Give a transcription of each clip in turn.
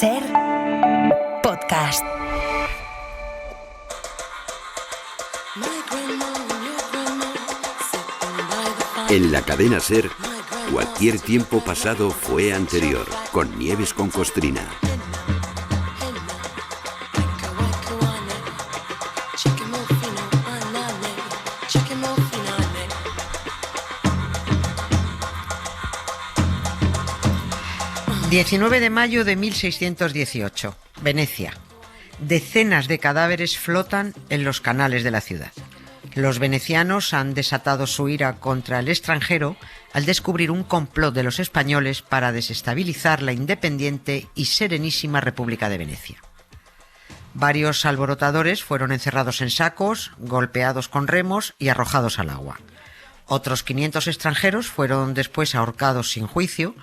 Ser podcast. En la cadena Ser, cualquier tiempo pasado fue anterior, con Nieves con Costrina. ...19 de mayo de 1618, Venecia. Decenas de cadáveres flotan en los canales de la ciudad. Los venecianos han desatado su ira contra el extranjero al descubrir un complot de los españoles para desestabilizar la independiente y serenísima República de Venecia. Varios alborotadores fueron encerrados en sacos, golpeados con remos y arrojados al agua. Otros 500 extranjeros fueron después ahorcados sin juicio,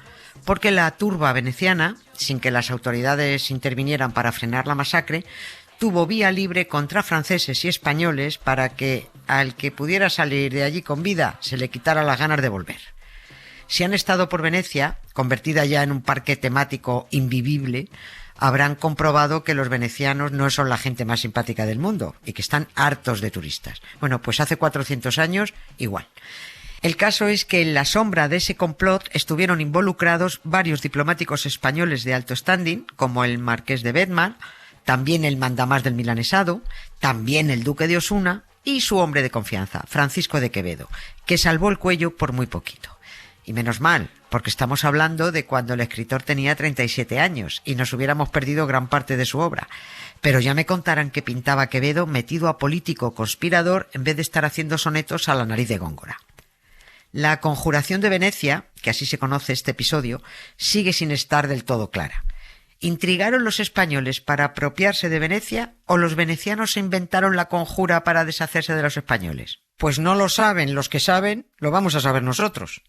porque la turba veneciana, sin que las autoridades intervinieran para frenar la masacre, tuvo vía libre contra franceses y españoles para que al que pudiera salir de allí con vida se le quitara las ganas de volver. Si han estado por Venecia, convertida ya en un parque temático invivible, habrán comprobado que los venecianos no son la gente más simpática del mundo y que están hartos de turistas. Bueno, pues hace 400 años igual. El caso es que en la sombra de ese complot estuvieron involucrados varios diplomáticos españoles de alto standing, como el marqués de Bedmar, también el mandamás del milanesado, también el duque de Osuna y su hombre de confianza, Francisco de Quevedo, que salvó el cuello por muy poquito. Y menos mal, porque estamos hablando de cuando el escritor tenía 37 años y nos hubiéramos perdido gran parte de su obra. Pero ya me contarán que pintaba Quevedo metido a político conspirador en vez de estar haciendo sonetos a la nariz de Góngora. La conjuración de Venecia, que así se conoce este episodio, sigue sin estar del todo clara. ¿Intrigaron los españoles para apropiarse de Venecia o los venecianos se inventaron la conjura para deshacerse de los españoles? Pues no lo saben los que saben, lo vamos a saber nosotros.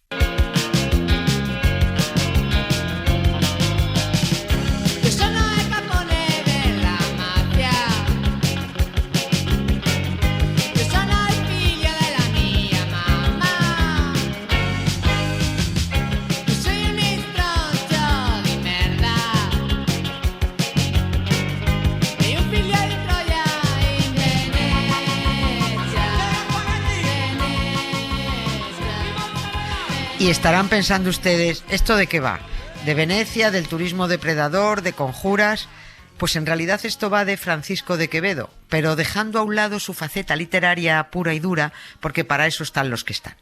Y estarán pensando ustedes, ¿esto de qué va? ¿De Venecia, del turismo depredador, de conjuras? Pues en realidad esto va de Francisco de Quevedo, pero dejando a un lado su faceta literaria pura y dura, porque para eso están los que están.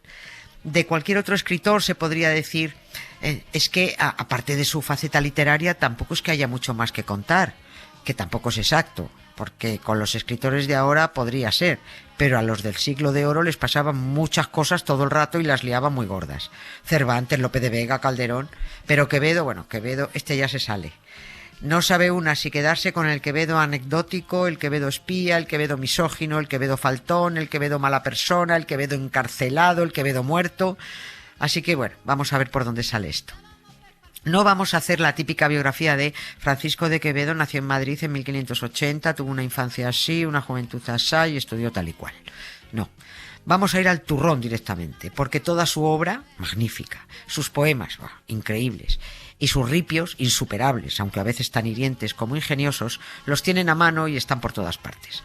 De cualquier otro escritor se podría decir, es que aparte de su faceta literaria tampoco es que haya mucho más que contar, que tampoco es exacto, porque con los escritores de ahora podría ser, pero a los del siglo de oro les pasaban muchas cosas todo el rato y las liaban muy gordas. Cervantes, Lope de Vega, Calderón, pero Quevedo, este ya se sale. No sabe una si quedarse con el Quevedo anecdótico, el Quevedo espía, el Quevedo misógino, el Quevedo faltón, el Quevedo mala persona, el Quevedo encarcelado, el Quevedo muerto. Así que bueno, vamos a ver por dónde sale esto. No vamos a hacer la típica biografía de Francisco de Quevedo, nació en Madrid en 1580, tuvo una infancia así, una juventud así y estudió tal y cual. No, vamos a ir al turrón directamente, porque toda su obra, magnífica, sus poemas, increíbles, y sus ripios, insuperables, aunque a veces tan hirientes como ingeniosos, los tienen a mano y están por todas partes.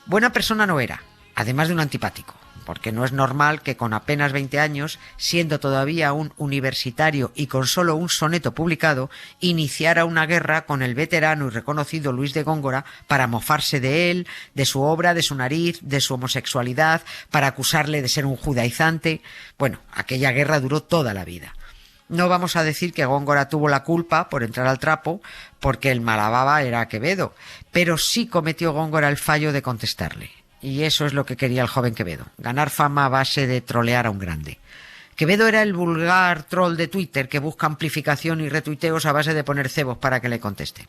Buena persona no era, además de un antipático, porque no es normal que con apenas 20 años, siendo todavía un universitario y con solo un soneto publicado, iniciara una guerra con el veterano y reconocido Luis de Góngora para mofarse de él, de su obra, de su nariz, de su homosexualidad, para acusarle de ser un judaizante. Bueno, aquella guerra duró toda la vida. No vamos a decir que Góngora tuvo la culpa por entrar al trapo, porque el malababa era Quevedo, pero sí cometió Góngora el fallo de contestarle. Y eso es lo que quería el joven Quevedo, ganar fama a base de trolear a un grande. Quevedo era el vulgar troll de Twitter que busca amplificación y retuiteos a base de poner cebos para que le contesten.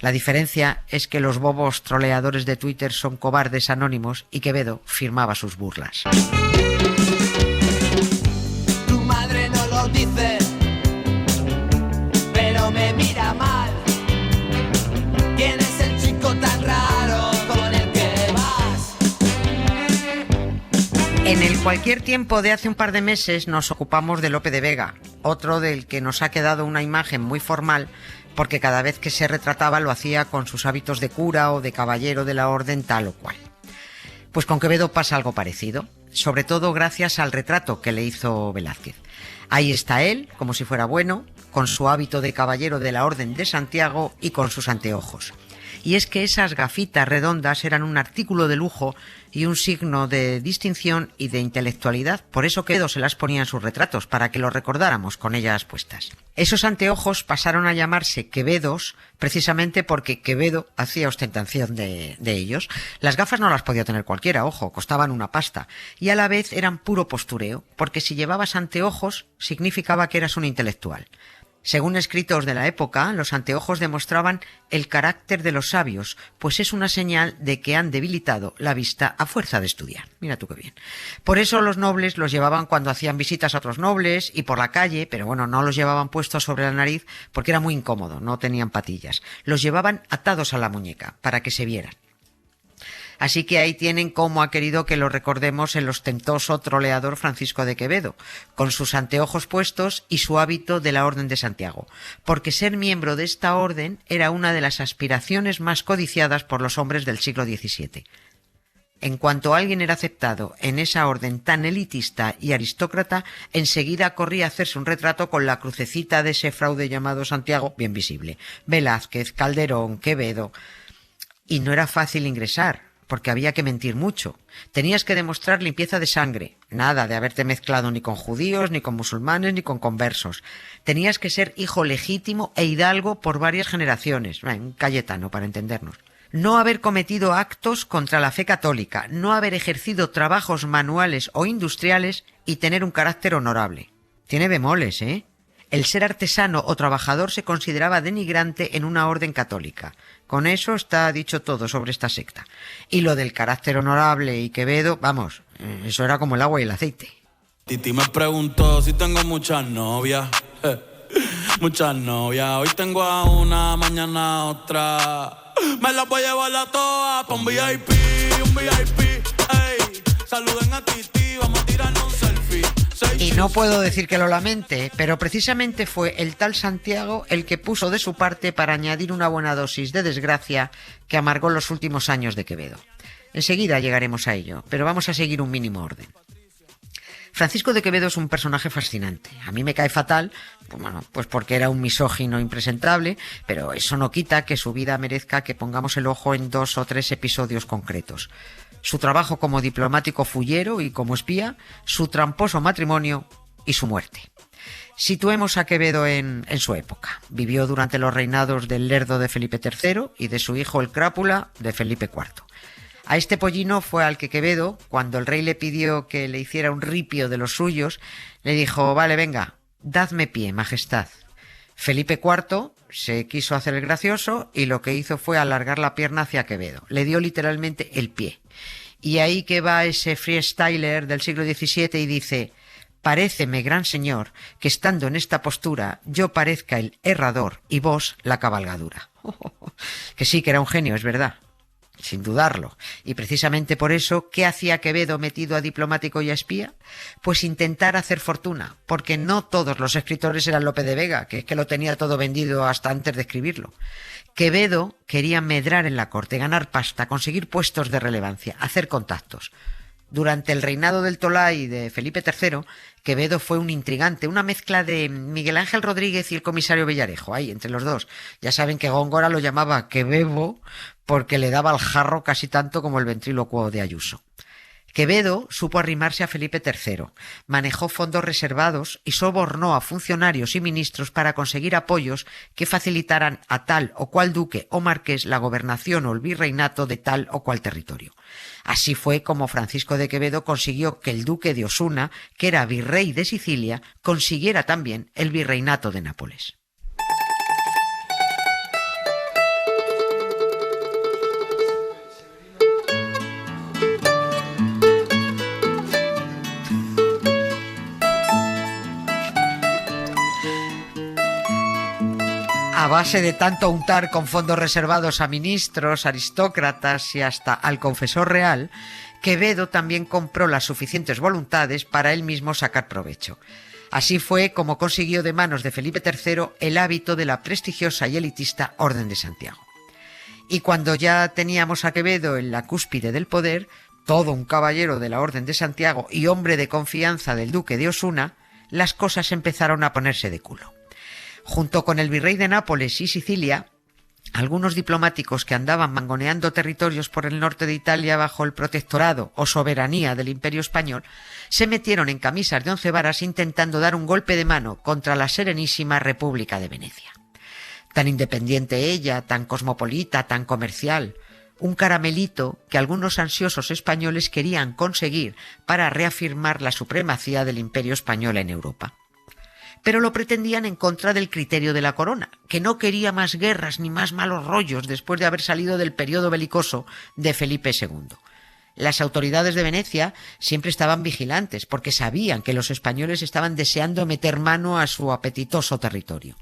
La diferencia es que los bobos troleadores de Twitter son cobardes anónimos y Quevedo firmaba sus burlas. Tu madre no lo dice, pero me mira mal. ¿Quién es el chico tan raro con el que vas? En el cualquier tiempo de hace un par de meses nos ocupamos de Lope de Vega, otro del que nos ha quedado una imagen muy formal porque cada vez que se retrataba lo hacía con sus hábitos de cura o de caballero de la orden tal o cual. Pues con Quevedo pasa algo parecido, sobre todo gracias al retrato que le hizo Velázquez. Ahí está él, como si fuera bueno, con su hábito de caballero de la Orden de Santiago y con sus anteojos. Y es que esas gafitas redondas eran un artículo de lujo y un signo de distinción y de intelectualidad. Por eso Quevedo se las ponía en sus retratos, para que los recordáramos con ellas puestas. Esos anteojos pasaron a llamarse Quevedos precisamente porque Quevedo hacía ostentación de ellos. Las gafas no las podía tener cualquiera, ojo, costaban una pasta. Y a la vez eran puro postureo, porque si llevabas anteojos significaba que eras un intelectual. Según escritos de la época, los anteojos demostraban el carácter de los sabios, pues es una señal de que han debilitado la vista a fuerza de estudiar. Mira tú qué bien. Por eso los nobles los llevaban cuando hacían visitas a otros nobles y por la calle, pero bueno, no los llevaban puestos sobre la nariz porque era muy incómodo, no tenían patillas. Los llevaban atados a la muñeca para que se vieran. Así que ahí tienen cómo ha querido que lo recordemos el ostentoso troleador Francisco de Quevedo, con sus anteojos puestos y su hábito de la Orden de Santiago, porque ser miembro de esta orden era una de las aspiraciones más codiciadas por los hombres del siglo XVII. En cuanto alguien era aceptado en esa orden tan elitista y aristócrata, enseguida corría a hacerse un retrato con la crucecita de ese fraude llamado Santiago bien visible. Velázquez, Calderón, Quevedo. Y no era fácil ingresar, porque había que mentir mucho. Tenías que demostrar limpieza de sangre, nada de haberte mezclado ni con judíos, ni con musulmanes, ni con conversos. Tenías que ser hijo legítimo e hidalgo por varias generaciones, un Cayetano para entendernos. No haber cometido actos contra la fe católica, no haber ejercido trabajos manuales o industriales y tener un carácter honorable. Tiene bemoles, ¿eh? El ser artesano o trabajador se consideraba denigrante en una orden católica. Con eso está dicho todo sobre esta secta. Y lo del carácter honorable y Quevedo, vamos, eso era como el agua y el aceite. Titi me preguntó si tengo muchas novias. Muchas novias. Hoy tengo a una, mañana a otra. Me las voy a llevar a todas pa' un VIP, ey. Saluden a Titi, vamos a tirarnos un selfie. Y no puedo decir que lo lamente, pero precisamente fue el tal Santiago el que puso de su parte para añadir una buena dosis de desgracia que amargó los últimos años de Quevedo. Enseguida llegaremos a ello, pero vamos a seguir un mínimo orden. Francisco de Quevedo es un personaje fascinante. A mí me cae fatal, pues porque era un misógino impresentable, pero eso no quita que su vida merezca que pongamos el ojo en 2 o 3 episodios concretos. Su trabajo como diplomático fullero y como espía, su tramposo matrimonio y su muerte. Situemos a Quevedo en su época. Vivió durante los reinados del Lerdo de Felipe III y de su hijo el Crápula de Felipe IV. A este pollino fue al que Quevedo, cuando el rey le pidió que le hiciera un ripio de los suyos, le dijo: vale, venga, dadme pie, majestad. Felipe IV se quiso hacer el gracioso y lo que hizo fue alargar la pierna hacia Quevedo. Le dio literalmente el pie. Y ahí que va ese freestyler del siglo XVII y dice: paréceme, gran señor, que estando en esta postura yo parezca el herrador y vos la cabalgadura. Que sí, que era un genio, es verdad. Sin dudarlo. Y precisamente por eso, ¿qué hacía Quevedo metido a diplomático y a espía? Pues intentar hacer fortuna, porque no todos los escritores eran Lope de Vega, que es que lo tenía todo vendido hasta antes de escribirlo. Quevedo quería medrar en la corte, ganar pasta, conseguir puestos de relevancia, hacer contactos. Durante el reinado del Tolá y de Felipe III, Quevedo fue un intrigante, una mezcla de Miguel Ángel Rodríguez y el comisario Villarejo, ahí entre los dos. Ya saben que Góngora lo llamaba Quebebo porque le daba al jarro casi tanto como el ventrílocuo de Ayuso. Quevedo supo arrimarse a Felipe III, manejó fondos reservados y sobornó a funcionarios y ministros para conseguir apoyos que facilitaran a tal o cual duque o marqués la gobernación o el virreinato de tal o cual territorio. Así fue como Francisco de Quevedo consiguió que el duque de Osuna, que era virrey de Sicilia, consiguiera también el virreinato de Nápoles. A base de tanto untar con fondos reservados a ministros, aristócratas y hasta al confesor real, Quevedo también compró las suficientes voluntades para él mismo sacar provecho. Así fue como consiguió de manos de Felipe III el hábito de la prestigiosa y elitista Orden de Santiago. Y cuando ya teníamos a Quevedo en la cúspide del poder, todo un caballero de la Orden de Santiago y hombre de confianza del duque de Osuna, las cosas empezaron a ponerse de culo. Junto con el virrey de Nápoles y Sicilia, algunos diplomáticos que andaban mangoneando territorios por el norte de Italia bajo el protectorado o soberanía del Imperio Español, se metieron en camisas de 11 varas intentando dar un golpe de mano contra la serenísima República de Venecia. Tan independiente ella, tan cosmopolita, tan comercial, un caramelito que algunos ansiosos españoles querían conseguir para reafirmar la supremacía del Imperio Español en Europa. Pero lo pretendían en contra del criterio de la corona, que no quería más guerras ni más malos rollos después de haber salido del periodo belicoso de Felipe II. Las autoridades de Venecia siempre estaban vigilantes porque sabían que los españoles estaban deseando meter mano a su apetitoso territorio.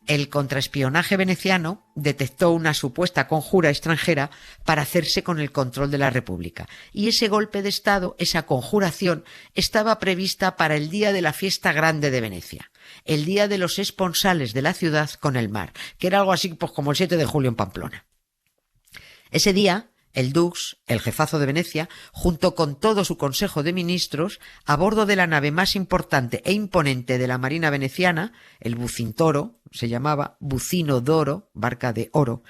El contraespionaje veneciano detectó una supuesta conjura extranjera para hacerse con el control de la República, y ese golpe de Estado, esa conjuración, estaba prevista para el día de la fiesta grande de Venecia, el día de los esponsales de la ciudad con el mar, que era algo así pues como el 7 de julio en Pamplona. Ese día, el dux, el jefazo de Venecia, junto con todo su consejo de ministros, a bordo de la nave más importante e imponente de la marina veneciana, el Bucintoro, se llamaba Bucino d'Oro, barca de oro,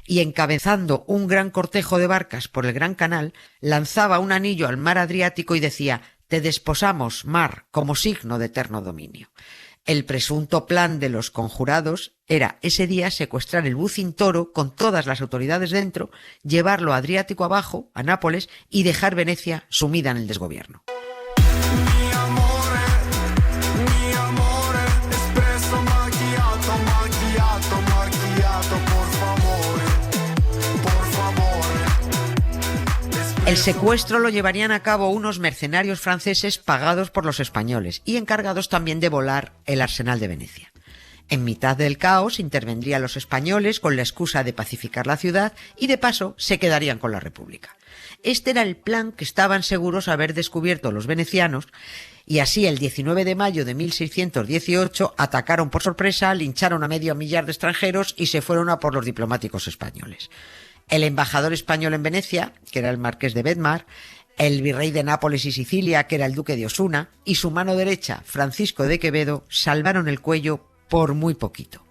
y encabezando un gran cortejo de barcas por el Gran Canal, lanzaba un anillo al mar Adriático y decía: «Te desposamos, mar, como signo de eterno dominio». El presunto plan de los conjurados era ese día secuestrar el Bucintoro con todas las autoridades dentro, llevarlo a Adriático abajo, a Nápoles, y dejar Venecia sumida en el desgobierno. El secuestro lo llevarían a cabo unos mercenarios franceses pagados por los españoles y encargados también de volar el arsenal de Venecia. En mitad del caos intervendrían los españoles con la excusa de pacificar la ciudad y de paso se quedarían con la República. Este era el plan que estaban seguros haber descubierto los venecianos, y así el 19 de mayo de 1618 atacaron por sorpresa, lincharon a medio millar de extranjeros y se fueron a por los diplomáticos españoles. El embajador español en Venecia, que era el marqués de Bedmar, el virrey de Nápoles y Sicilia, que era el duque de Osuna, y su mano derecha, Francisco de Quevedo, salvaron el cuello por muy poquito.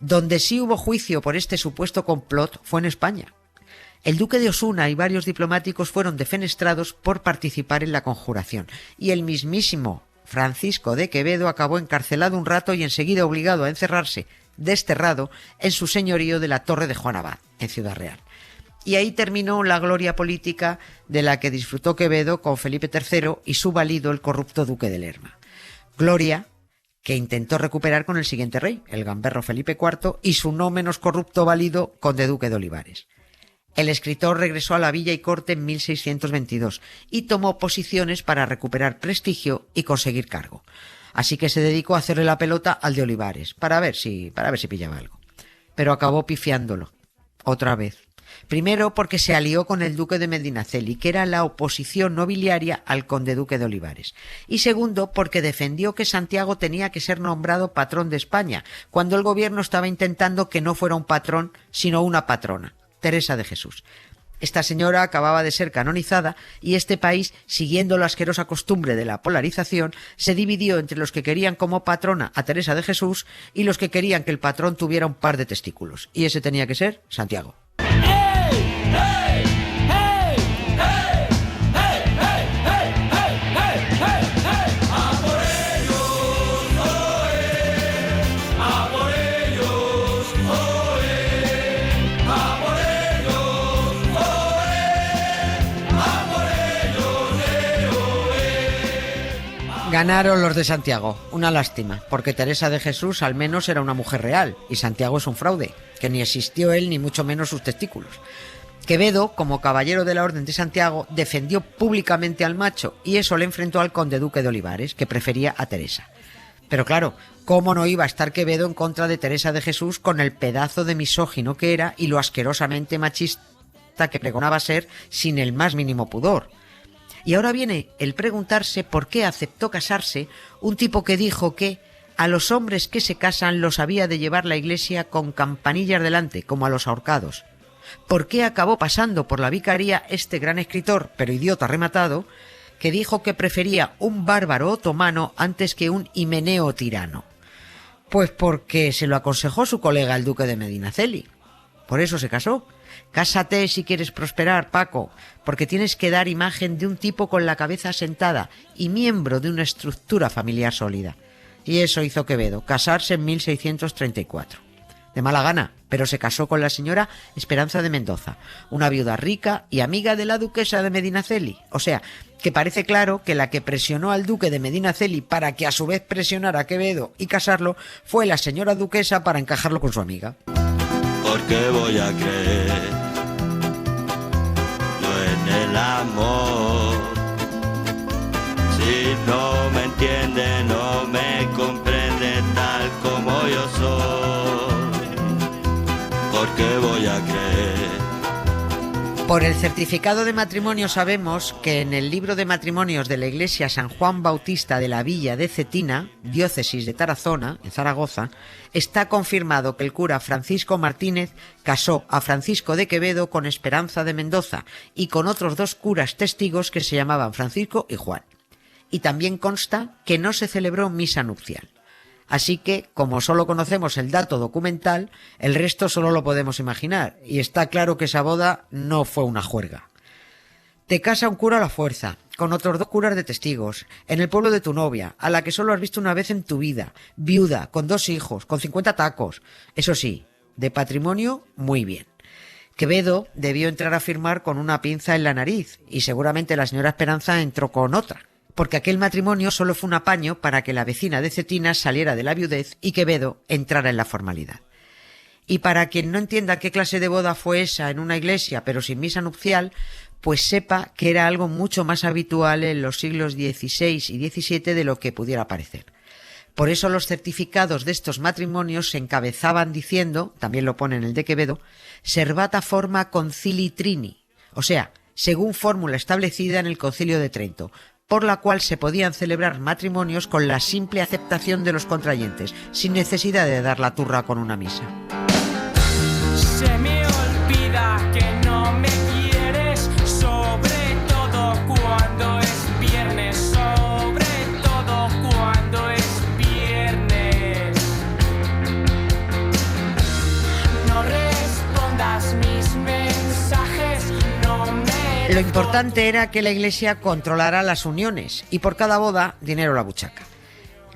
Donde sí hubo juicio por este supuesto complot fue en España. El duque de Osuna y varios diplomáticos fueron defenestrados por participar en la conjuración, y el mismísimo Francisco de Quevedo acabó encarcelado un rato y enseguida obligado a encerrarse, desterrado, en su señorío de la Torre de Juan Abad, en Ciudad Real. Y ahí terminó la gloria política de la que disfrutó Quevedo con Felipe III y su valido, el corrupto duque de Lerma. Gloria que intentó recuperar con el siguiente rey, el gamberro Felipe IV, y su no menos corrupto valido, conde duque de Olivares. El escritor regresó a la villa y corte en 1622 y tomó posiciones para recuperar prestigio y conseguir cargo. Así que se dedicó a hacerle la pelota al de Olivares, para ver si pillaba algo. Pero acabó pifiándolo, otra vez. Primero porque se alió con el duque de Medinaceli, que era la oposición nobiliaria al conde duque de Olivares. Y segundo porque defendió que Santiago tenía que ser nombrado patrón de España, cuando el gobierno estaba intentando que no fuera un patrón, sino una patrona, Teresa de Jesús. Esta señora acababa de ser canonizada y este país, siguiendo la asquerosa costumbre de la polarización, se dividió entre los que querían como patrona a Teresa de Jesús y los que querían que el patrón tuviera un par de testículos. Y ese tenía que ser Santiago. Ganaron los de Santiago, una lástima, porque Teresa de Jesús al menos era una mujer real y Santiago es un fraude, que ni existió él ni mucho menos sus testículos. Quevedo, como caballero de la Orden de Santiago, defendió públicamente al macho y eso le enfrentó al conde duque de Olivares, que prefería a Teresa. Pero claro, ¿cómo no iba a estar Quevedo en contra de Teresa de Jesús con el pedazo de misógino que era y lo asquerosamente machista que pregonaba ser sin el más mínimo pudor? Y ahora viene el preguntarse por qué aceptó casarse un tipo que dijo que a los hombres que se casan los había de llevar la iglesia con campanillas delante, como a los ahorcados. ¿Por qué acabó pasando por la vicaría este gran escritor, pero idiota rematado, que dijo que prefería un bárbaro otomano antes que un himeneo tirano? Pues porque se lo aconsejó su colega el duque de Medinaceli. Por eso se casó. Cásate si quieres prosperar, Paco, porque tienes que dar imagen de un tipo con la cabeza asentada y miembro de una estructura familiar sólida. Y eso hizo Quevedo, casarse en 1634. De mala gana, pero se casó con la señora Esperanza de Mendoza, una viuda rica y amiga de la duquesa de Medinaceli. O sea, que parece claro que la que presionó al duque de Medinaceli para que a su vez presionara a Quevedo y casarlo fue la señora duquesa para encajarlo con su amiga. ¿Por qué voy a creer yo en el amor? Si no me entiende, no me comprende tal como yo soy. ¿Por qué voy a creer? Por el certificado de matrimonio sabemos que en el libro de matrimonios de la iglesia San Juan Bautista de la Villa de Cetina, diócesis de Tarazona, en Zaragoza, está confirmado que el cura Francisco Martínez casó a Francisco de Quevedo con Esperanza de Mendoza y con otros 2 curas testigos que se llamaban Francisco y Juan. Y también consta que no se celebró misa nupcial. Así que, como solo conocemos el dato documental, el resto solo lo podemos imaginar, y está claro que esa boda no fue una juerga. Te casa un cura a la fuerza, con otros 2 curas de testigos, en el pueblo de tu novia, a la que solo has visto una vez en tu vida, viuda, con 2 hijos, con 50 tacos. Eso sí, de patrimonio, muy bien. Quevedo debió entrar a firmar con una pinza en la nariz, y seguramente la señora Esperanza entró con otra, porque aquel matrimonio solo fue un apaño para que la vecina de Cetina saliera de la viudez y Quevedo entrara en la formalidad. Y para quien no entienda qué clase de boda fue esa en una iglesia pero sin misa nupcial, pues sepa que era algo mucho más habitual en los siglos XVI y XVII de lo que pudiera parecer. Por eso los certificados de estos matrimonios se encabezaban diciendo, también lo pone en el de Quevedo, servata forma concili trini, o sea, según fórmula establecida en el Concilio de Trento, por la cual se podían celebrar matrimonios con la simple aceptación de los contrayentes, sin necesidad de dar la turra con una misa. Se me olvida que no me quieres, sobre todo cuando es viernes, sobre todo cuando es viernes. No respondas mis mensajes, no me... Lo importante era que la iglesia controlara las uniones y por cada boda, dinero a la buchaca.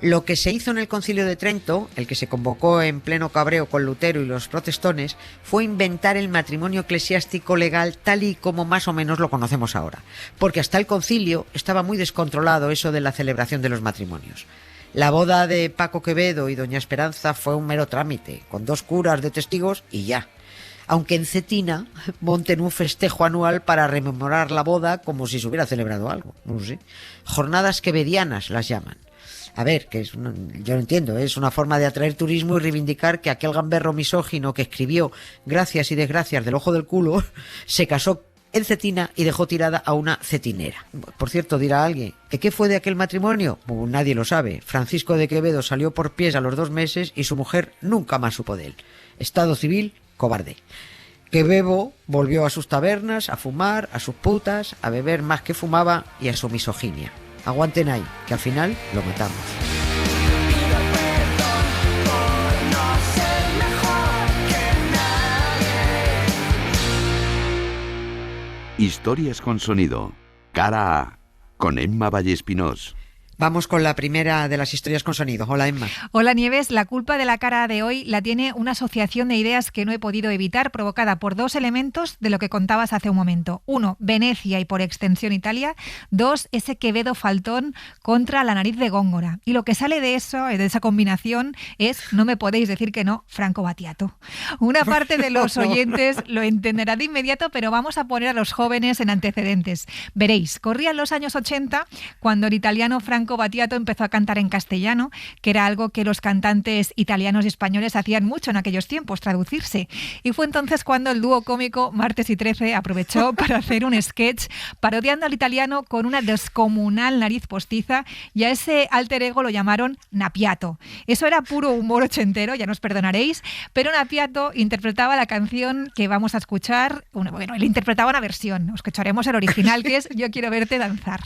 Lo que se hizo en el Concilio de Trento, el que se convocó en pleno cabreo con Lutero y los protestones, fue inventar el matrimonio eclesiástico legal tal y como más o menos lo conocemos ahora, porque hasta el concilio estaba muy descontrolado eso de la celebración de los matrimonios. La boda de Paco Quevedo y doña Esperanza fue un mero trámite, con 2 curas de testigos y ya. Aunque en Cetina monten un festejo anual para rememorar la boda como si se hubiera celebrado algo, no sé. Jornadas quevedianas las llaman. A ver, yo lo entiendo, es una forma de atraer turismo y reivindicar que aquel gamberro misógino que escribió Gracias y desgracias del ojo del culo se casó en Cetina y dejó tirada a una cetinera. Por cierto, dirá alguien, ¿qué fue de aquel matrimonio? Pues nadie lo sabe. Francisco de Quevedo salió por pies a los 2 meses y su mujer nunca más supo de él. Estado civil, cobarde. Quevedo volvió a sus tabernas, a fumar, a sus putas, a beber más que fumaba y a su misoginia. Aguanten ahí, que al final lo matamos. Historias con sonido. Cara A, con Emma Vallespinós. Vamos con la primera de las historias con sonido. Hola, Emma. Hola, Nieves. La culpa de la cara de hoy la tiene una asociación de ideas que no he podido evitar, provocada por 2 elementos de lo que contabas hace un momento. 1, Venecia y por extensión Italia. 2, ese Quevedo faltón contra la nariz de Góngora. Y lo que sale de eso, de esa combinación, es, no me podéis decir que no, Franco Battiato. Una parte de los oyentes lo entenderá de inmediato, pero vamos a poner a los jóvenes en antecedentes. Veréis, corrían los años 80 cuando el italiano Franco Enrico Battiato empezó a cantar en castellano, que era algo que los cantantes italianos y españoles hacían mucho en aquellos tiempos, traducirse. Y fue entonces cuando el dúo cómico Martes y 13 aprovechó para hacer un sketch parodiando al italiano con una descomunal nariz postiza, y a ese alter ego lo llamaron Napiato. Eso era puro humor ochentero, ya nos perdonaréis, pero Napiato interpretaba la canción que vamos a escuchar. Bueno, él interpretaba una versión, os escucharemos el original, que es Yo quiero verte danzar.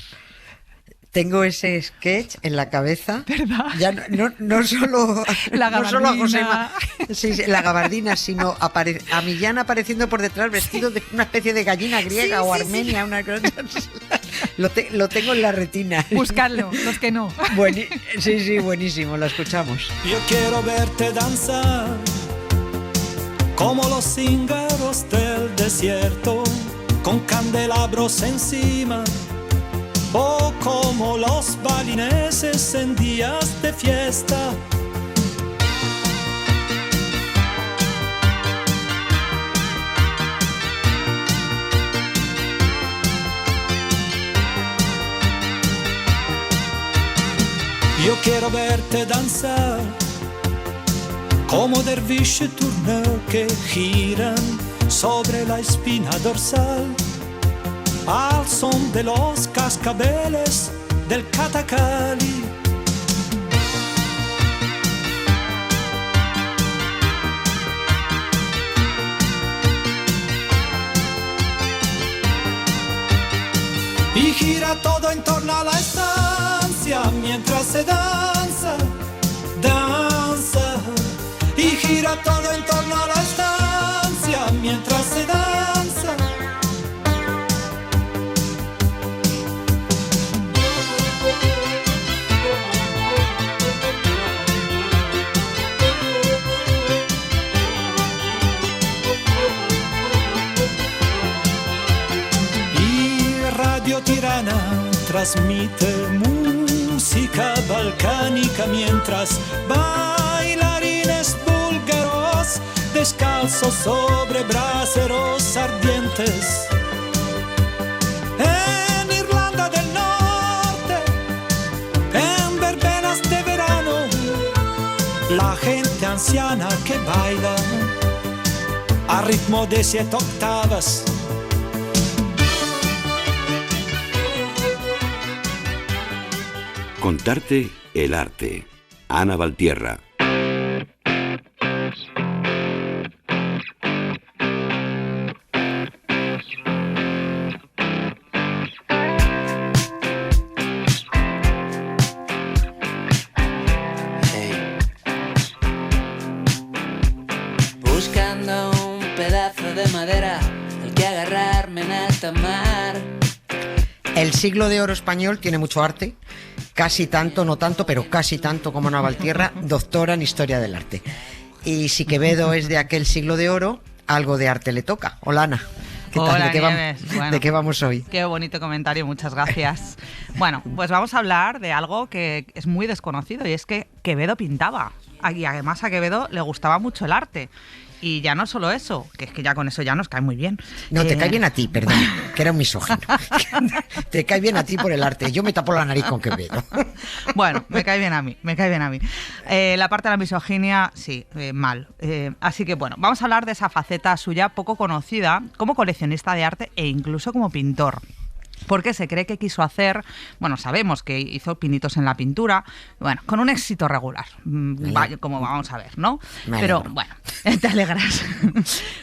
Tengo ese sketch en la cabeza. ¿Verdad? Ya no solo La solo a gabardina. sí, la gabardina, sino a Millán apareciendo por detrás vestido de una especie de gallina griega o armenia, una cosa así. Lo tengo en la retina. Buscadlo, los que no. Sí, buenísimo, lo escuchamos. Yo quiero verte danzar como los cíngaros del desierto, con candelabros encima, o como los balineses en días de fiesta. Yo quiero verte danzar como derviche tourneur que giran sobre la espina dorsal, al son de los cascabeles del Catacali. Y gira todo en torno a la estancia mientras se danza, danza. Y gira todo en torno a la estancia mientras se danza. Y Radio Tirana transmite música balcánica mientras bailarines búlgaros descalzos sobre braseros ardientes. En Irlanda del Norte, en verbenas de verano, la gente anciana que baila a ritmo de 7 octavas. Contarte el arte. Ana Valtierra. Buscando un pedazo de madera al que agarrarme en alta mar. El siglo de oro español tiene mucho arte, casi tanto, no tanto, pero casi tanto como Ana Valtierra, doctora en Historia del Arte. Y si Quevedo es de aquel siglo de oro, algo de arte le toca. Hola, Ana. ¿Qué tal? Hola, ¿De qué Nieves. Bueno, ¿De qué vamos hoy? Qué bonito comentario, muchas gracias. Bueno, pues vamos a hablar de algo que es muy desconocido, y es que Quevedo pintaba. Y además a Quevedo le gustaba mucho el arte. Y ya no solo eso, que es que ya con eso ya nos cae muy bien. No, te cae bien a ti, perdón, que era un misógino. Te cae bien a ti por el arte. Yo me tapo la nariz con Quevedo. Bueno, me cae bien a mí. La parte de la misoginia, sí, mal. Así que bueno, vamos a hablar de esa faceta suya poco conocida como coleccionista de arte e incluso como pintor. Porque se cree que quiso hacer, bueno, sabemos que hizo pinitos en la pintura, bueno, con un éxito regular, como vamos a ver, ¿no? Pero bueno, te alegras.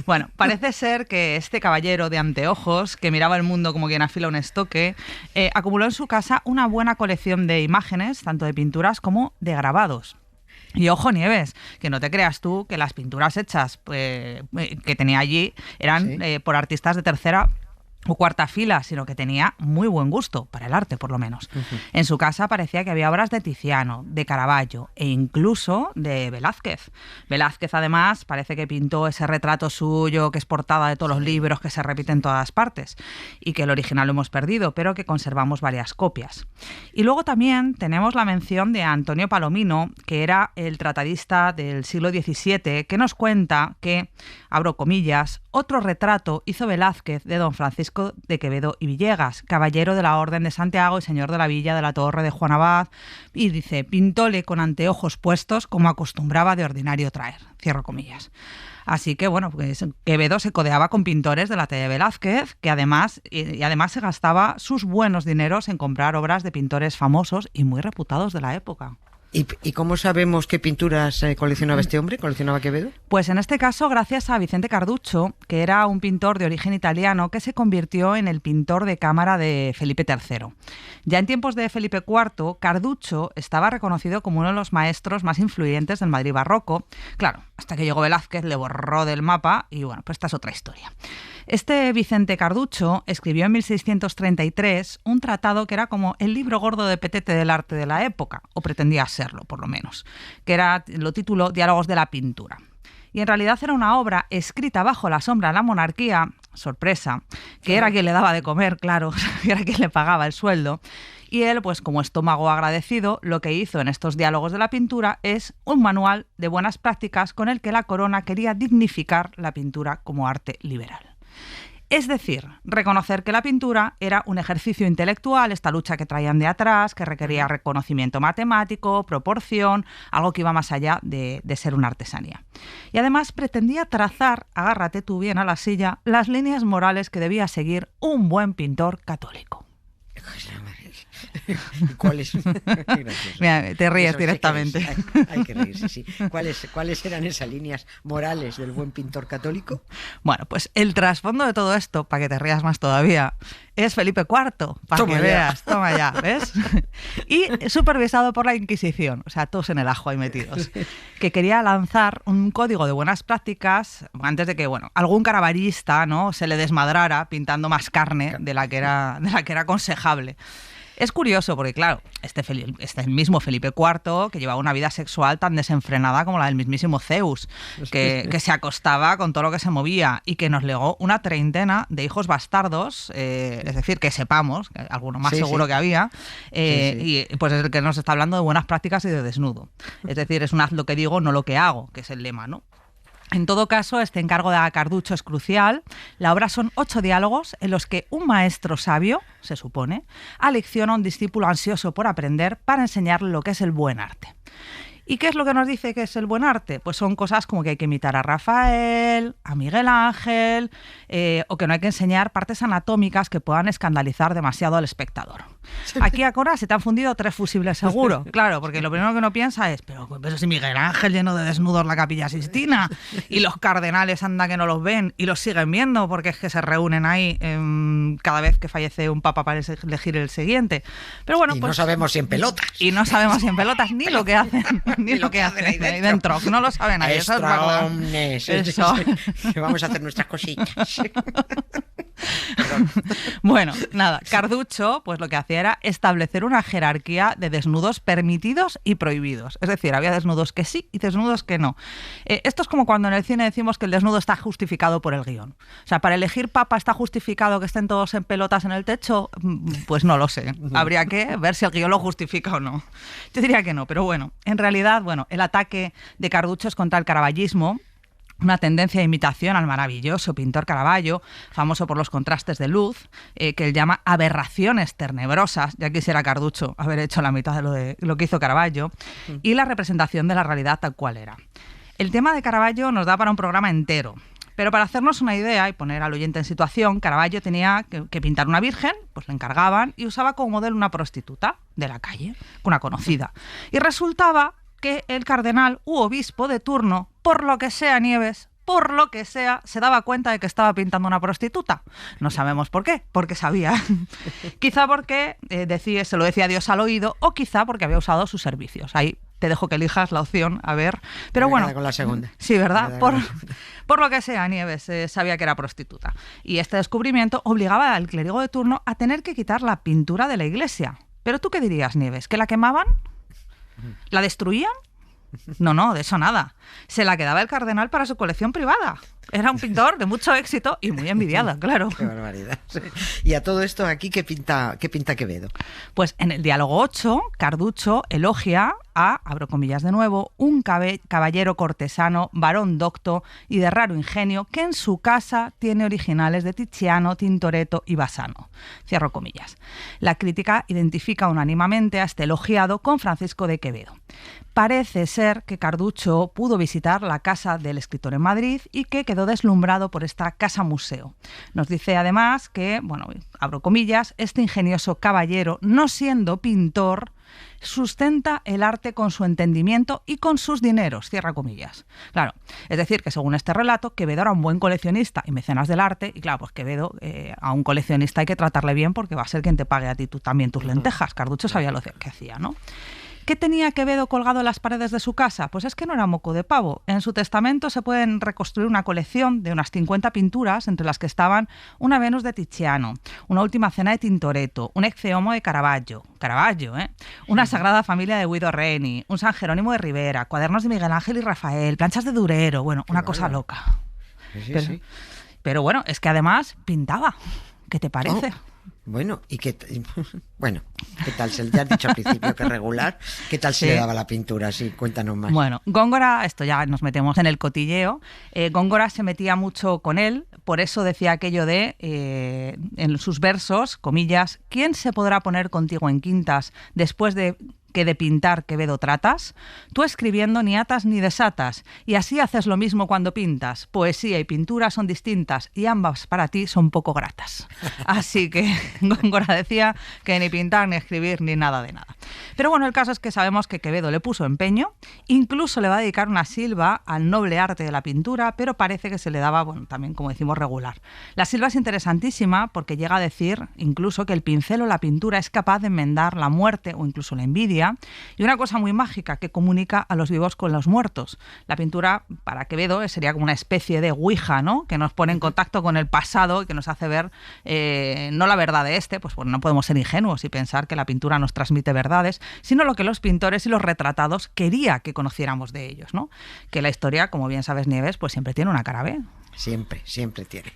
Bueno, parece ser que este caballero de anteojos, que miraba el mundo como quien afila un estoque, acumuló en su casa una buena colección de imágenes, tanto de pinturas como de grabados. Y ojo, Nieves, que no te creas tú que las pinturas hechas que tenía allí eran por artistas de tercera o cuarta fila, sino que tenía muy buen gusto para el arte, por lo menos. En su casa parecía que había obras de Tiziano, de Caravaggio e incluso de Velázquez. Velázquez, además, parece que pintó ese retrato suyo que es portada de todos los libros, que se repite en todas partes, y que el original lo hemos perdido, pero que conservamos varias copias. Y luego también tenemos la mención de Antonio Palomino, que era el tratadista del siglo XVII, que nos cuenta que, abro comillas, otro retrato hizo Velázquez de don Francisco Francisco de Quevedo y Villegas, caballero de la Orden de Santiago y señor de la Villa de la Torre de Juan Abad, y dice, pintóle con anteojos puestos como acostumbraba de ordinario traer, cierro comillas. Así que, bueno, pues Quevedo se codeaba con pintores de la talla de Velázquez, que además se gastaba sus buenos dineros en comprar obras de pintores famosos y muy reputados de la época. ¿Y cómo sabemos qué pinturas coleccionaba este hombre? ¿Coleccionaba Quevedo? Pues en este caso, gracias a Vicente Carduccio, que era un pintor de origen italiano que se convirtió en el pintor de cámara de Felipe III. Ya en tiempos de Felipe IV, Carduccio estaba reconocido como uno de los maestros más influyentes del Madrid barroco. Claro, hasta que llegó Velázquez, le borró del mapa y bueno, pues esta es otra historia. Este Vicente Carduccio escribió en 1633 un tratado que era como el libro gordo de petete del arte de la época, o pretendía serlo por lo menos, que lo tituló Diálogos de la pintura. Y en realidad era una obra escrita bajo la sombra de la monarquía, sorpresa, que era quien le daba de comer, claro, que era quien le pagaba el sueldo. Y él, pues como estómago agradecido, lo que hizo en estos diálogos de la pintura es un manual de buenas prácticas con el que la corona quería dignificar la pintura como arte liberal. Es decir, reconocer que la pintura era un ejercicio intelectual, esta lucha que traían de atrás, que requería reconocimiento matemático, proporción, algo que iba más allá de ser una artesanía. Y además pretendía trazar, agárrate tú bien a la silla, las líneas morales que debía seguir un buen pintor católico. ¿Cuáles? Mira, te ríes directamente. Hay que reírse, sí. ¿Cuáles eran esas líneas morales del buen pintor católico? Bueno, pues el trasfondo de todo esto, para que te rías más todavía, es Felipe IV, para que veas, toma ya, ¿ves? Y supervisado por la Inquisición, o sea, todos en el ajo ahí metidos, que quería lanzar un código de buenas prácticas antes de que, bueno, algún caravallista, ¿no?, se le desmadrara pintando más carne de la que era aconsejable. Es curioso porque, claro, este mismo Felipe IV, que llevaba una vida sexual tan desenfrenada como la del mismísimo Zeus, que se acostaba con todo lo que se movía y que nos legó una treintena de hijos bastardos, es decir, que sepamos, que alguno más seguro que había, y pues es el que nos está hablando de buenas prácticas y de desnudo. Es decir, es un haz lo que digo, no lo que hago, que es el lema, ¿no? En todo caso, este encargo de Carduccio es crucial. La obra son 8 diálogos en los que un maestro sabio, se supone, alecciona a un discípulo ansioso por aprender para enseñarle lo que es el buen arte. ¿Y qué es lo que nos dice que es el buen arte? Pues son cosas como que hay que imitar a Rafael, a Miguel Ángel, o que no hay que enseñar partes anatómicas que puedan escandalizar demasiado al espectador. Aquí a Cora se te han fundido 3 fusibles seguro, claro, porque lo primero que uno piensa es, pero si Miguel Ángel lleno de desnudos la Capilla Sixtina y los cardenales anda que no los ven y los siguen viendo porque es que se reúnen ahí cada vez que fallece un papa para elegir el siguiente. Pero bueno, y pues, no sabemos si en pelotas. Y no sabemos si en pelotas ni lo que hacen. Ni lo que hacen ahí dentro. No lo saben nadie. Eso. Que vamos a hacer nuestras cositas. Bueno, nada, Carduccio pues lo que hacía era establecer una jerarquía de desnudos permitidos y prohibidos. Es decir, había desnudos que sí y desnudos que no. Esto es como cuando en el cine decimos que el desnudo está justificado por el guión. O sea, para elegir papa está justificado que estén todos en pelotas en el techo, pues no lo sé. Habría que ver si el guión lo justifica o no. Yo diría que no, pero bueno, en realidad, el ataque de Carduccio es contra el caravallismo, una tendencia de imitación al maravilloso pintor Caravaggio, famoso por los contrastes de luz, que él llama aberraciones tenebrosas. Ya quisiera Carduccio haber hecho la mitad de lo que hizo Caravaggio, y la representación de la realidad tal cual era. El tema de Caravaggio nos da para un programa entero. Pero para hacernos una idea y poner al oyente en situación, Caravaggio tenía que pintar una virgen, pues le encargaban, y usaba como modelo una prostituta de la calle, una conocida. Y resultaba que el cardenal u obispo de turno, por lo que sea, Nieves, por lo que sea, se daba cuenta de que estaba pintando una prostituta. No sabemos por qué, porque sabía. Quizá porque se lo decía Dios al oído, o quizá porque había usado sus servicios. Ahí te dejo que elijas la opción, a ver. Pero bueno, con la segunda. Sí, ¿verdad? Por lo que sea, Nieves sabía que era prostituta. Y este descubrimiento obligaba al clérigo de turno a tener que quitar la pintura de la iglesia. ¿Pero tú qué dirías, Nieves? ¿Que la quemaban? ¿La destruían? No, de eso nada. Se la quedaba el cardenal para su colección privada. Era un pintor de mucho éxito y muy envidiado, claro. Qué barbaridad. Sí. Y a todo esto aquí, ¿qué pinta Quevedo? Pues en el diálogo 8, Carducho elogia a, abro comillas de nuevo, un caballero cortesano, varón docto y de raro ingenio, que en su casa tiene originales de Tiziano, Tintoretto y Bassano. Cierro comillas. La crítica identifica unánimemente a este elogiado con Francisco de Quevedo. Parece ser que Carducho pudo visitar la casa del escritor en Madrid y que quedó deslumbrado por esta casa museo. Nos dice además que, bueno, abro comillas, este ingenioso caballero, no siendo pintor, sustenta el arte con su entendimiento y con sus dineros, cierra comillas. Claro, es decir, que según este relato, Quevedo era un buen coleccionista y mecenas del arte, y claro, pues Quevedo, a un coleccionista hay que tratarle bien porque va a ser quien te pague a ti también tus lentejas. Carducho sabía lo que hacía, ¿no? ¿Qué tenía Quevedo colgado en las paredes de su casa? Pues es que no era moco de pavo. En su testamento se pueden reconstruir una colección de unas 50 pinturas, entre las que estaban una Venus de Tiziano, una Última Cena de Tintoretto, un Ecce Homo de Caravaggio, una Sagrada Familia de Guido Reni, un San Jerónimo de Rivera, cuadernos de Miguel Ángel y Rafael, planchas de Durero, bueno, una cosa loca. Sí. Pero bueno, es que además pintaba. ¿Qué te parece? Bueno, ¿qué tal? Ya has dicho al principio que regular. ¿Qué tal se le daba la pintura? Sí, cuéntanos más. Bueno, Góngora, esto ya nos metemos en el cotilleo. Góngora se metía mucho con él, por eso decía aquello de, en sus versos, comillas, ¿quién se podrá poner contigo en quintas después de que de pintar Quevedo tratas? Tú escribiendo ni atas ni desatas, y así haces lo mismo cuando pintas. Poesía y pintura son distintas y ambas para ti son poco gratas. Así que Góngora decía que ni pintar, ni escribir, ni nada de nada. Pero bueno, el caso es que sabemos que Quevedo le puso empeño, incluso le va a dedicar una silva al noble arte de la pintura, pero parece que se le daba, bueno, también como decimos, regular. La silva es interesantísima porque llega a decir incluso que el pincel o la pintura es capaz de enmendar la muerte o incluso la envidia. Y una cosa muy mágica que comunica a los vivos con los muertos. La pintura, para Quevedo, sería como una especie de ouija, ¿no? Que nos pone en contacto con el pasado y que nos hace ver no la verdad de pues no podemos ser ingenuos y pensar que la pintura nos transmite verdades, sino lo que los pintores y los retratados quería que conociéramos de ellos, ¿no? Que la historia, como bien sabes, Nieves, pues siempre tiene una cara B. Siempre tiene.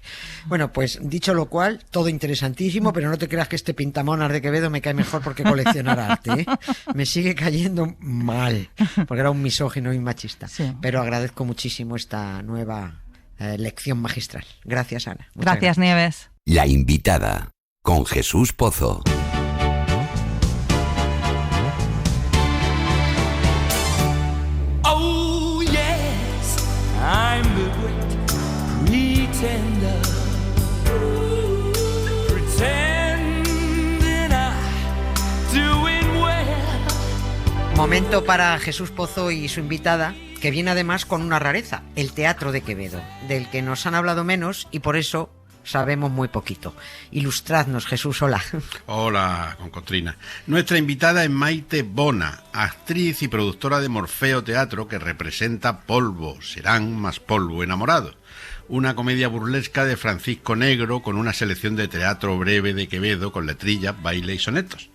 Bueno, pues dicho lo cual, todo interesantísimo, pero no te creas que este pintamonas de Quevedo me cae mejor porque coleccionar arte, ¿eh? Me sigue cayendo mal, porque era un misógino y machista. Sí. Pero agradezco muchísimo esta nueva lección magistral. Gracias, Ana. Gracias, Nieves. La invitada, con Jesús Pozo. Oh yes, I'm the great pretender, pretending I'm doing well. Momento para Jesús Pozo y su invitada, que viene además con una rareza, el Teatro de Quevedo, del que nos han hablado menos y por eso sabemos muy poquito. Ilustradnos, Jesús, hola. Hola, Concotrina. Nuestra invitada es Maite Bona, actriz y productora de Morfeo Teatro, que representa Polvo, serán más polvo enamorado. Una comedia burlesca de Francisco Negro con una selección de teatro breve de Quevedo con letrillas, baile y sonetos.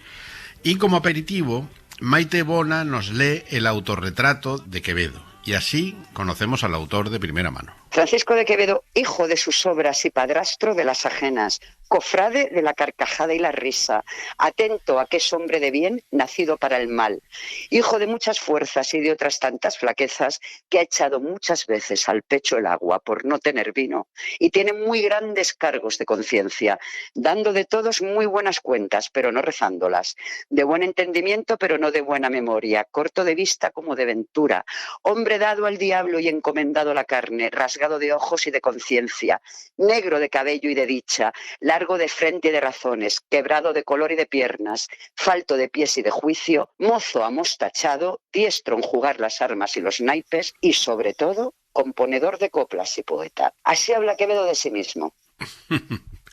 Y como aperitivo, Maite Bona nos lee el autorretrato de Quevedo. Y así conocemos al autor de primera mano. Francisco de Quevedo, hijo de sus obras y padrastro de las ajenas, cofrade de la carcajada y la risa, atento a que es hombre de bien, nacido para el mal, hijo de muchas fuerzas y de otras tantas flaquezas, que ha echado muchas veces al pecho el agua por no tener vino, y tiene muy grandes cargos de conciencia, dando de todos muy buenas cuentas, pero no rezándolas, de buen entendimiento, pero no de buena memoria, corto de vista como de ventura, hombre dado al diablo y encomendado a la carne, rasgado de ojos y de conciencia, negro de cabello y de dicha, largo de frente y de razones, quebrado de color y de piernas, falto de pies y de juicio, mozo amostachado, diestro en jugar las armas y los naipes y, sobre todo, componedor de coplas y poeta. Así habla Quevedo de sí mismo.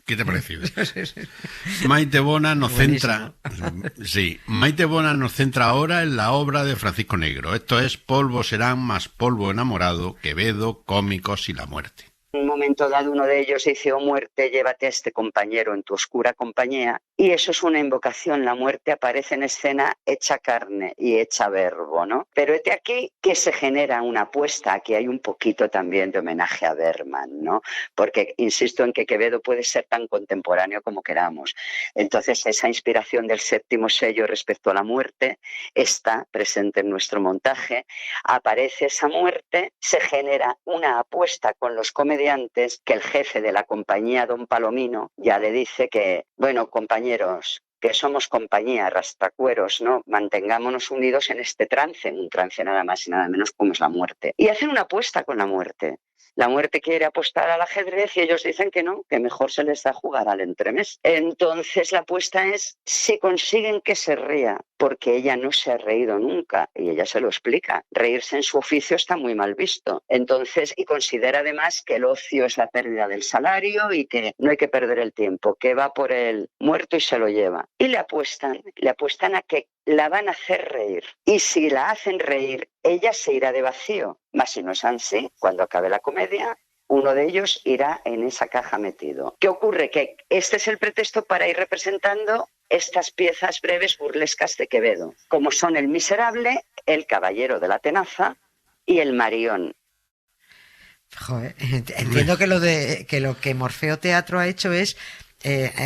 ¿Qué te ha parecido? Maite Bona nos centra. Sí, Maite Bona nos centra ahora en la obra de Francisco Negro. Esto es Polvo serán más polvo enamorado, Quevedo, cómicos y la muerte. Un momento dado uno de ellos dice: oh muerte, llévate a este compañero en tu oscura compañía. Y eso es una invocación. La muerte aparece en escena hecha carne y hecha verbo, ¿no? Pero hete aquí que se genera una apuesta. Aquí hay un poquito también de homenaje a Bergman, ¿no? Porque insisto en que Quevedo puede ser tan contemporáneo como queramos. Entonces, esa inspiración del séptimo sello respecto a la muerte está presente en nuestro montaje. Aparece esa muerte, se genera una apuesta con los comediantes, que el jefe de la compañía, don Palomino, ya le dice que, bueno, compañeros, que somos compañía, rastracueros, ¿no? Mantengámonos unidos en este trance, un trance nada más y nada menos como es la muerte. Y hacen una apuesta con la muerte. La muerte quiere apostar al ajedrez y ellos dicen que no, que mejor se les da jugar al entremés. Entonces la apuesta es si consiguen que se ría, porque ella no se ha reído nunca y ella se lo explica. Reírse en su oficio está muy mal visto. Entonces, y considera además que el ocio es la pérdida del salario y que no hay que perder el tiempo, que va por el muerto y se lo lleva. Y le apuestan a que la van a hacer reír. Y si la hacen reír, ella se irá de vacío. Mas si no es así, cuando acabe la comedia, uno de ellos irá en esa caja metido. ¿Qué ocurre? Que este es el pretexto para ir representando estas piezas breves burlescas de Quevedo, como son El Miserable, El Caballero de la Tenaza y El Marión. Joder, entiendo que lo que Morfeo Teatro ha hecho es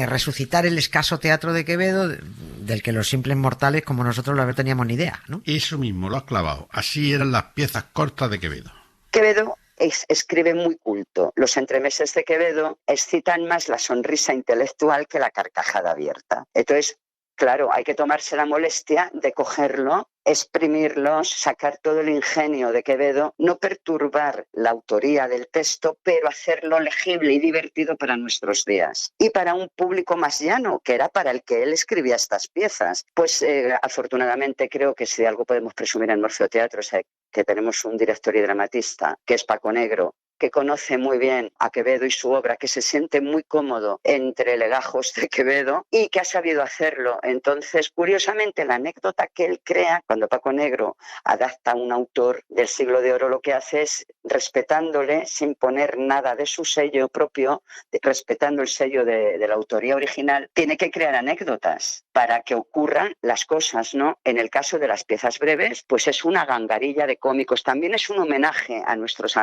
resucitar el escaso teatro de Quevedo, del que los simples mortales como nosotros no teníamos ni idea, ¿no? Eso mismo, lo has clavado. Así eran las piezas cortas de Quevedo. Quevedo escribe muy culto. Los entremeses de Quevedo excitan más la sonrisa intelectual que la carcajada abierta. Entonces, claro, hay que tomarse la molestia de cogerlo, exprimirlos, sacar todo el ingenio de Quevedo, no perturbar la autoría del texto, pero hacerlo legible y divertido para nuestros días. Y para un público más llano, que era para el que él escribía estas piezas. Pues afortunadamente creo que si de algo podemos presumir en Morfeo Teatro es que tenemos un director y dramatista, que es Paco Negro, que conoce muy bien a Quevedo y su obra, que se siente muy cómodo entre legajos de Quevedo y que ha sabido hacerlo. Entonces, curiosamente, la anécdota que él crea, cuando Paco Negro adapta a un autor del Siglo de Oro, lo que hace es, respetándole, sin poner nada de su sello propio, respetando el sello de la autoría original, tiene que crear anécdotas para que ocurran las cosas, ¿no? En el caso de las piezas breves, pues es una gangarilla de cómicos. También es un homenaje a nuestros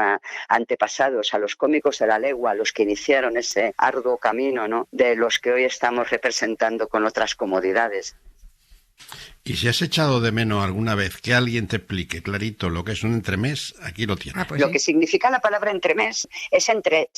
antepasados, a los cómicos de la legua, a los que iniciaron ese arduo camino, ¿no? De los que hoy estamos representando con otras comodidades. Y si has echado de menos alguna vez que alguien te explique clarito lo que es un entremés, aquí lo tienes. Lo que significa la palabra entremés es entre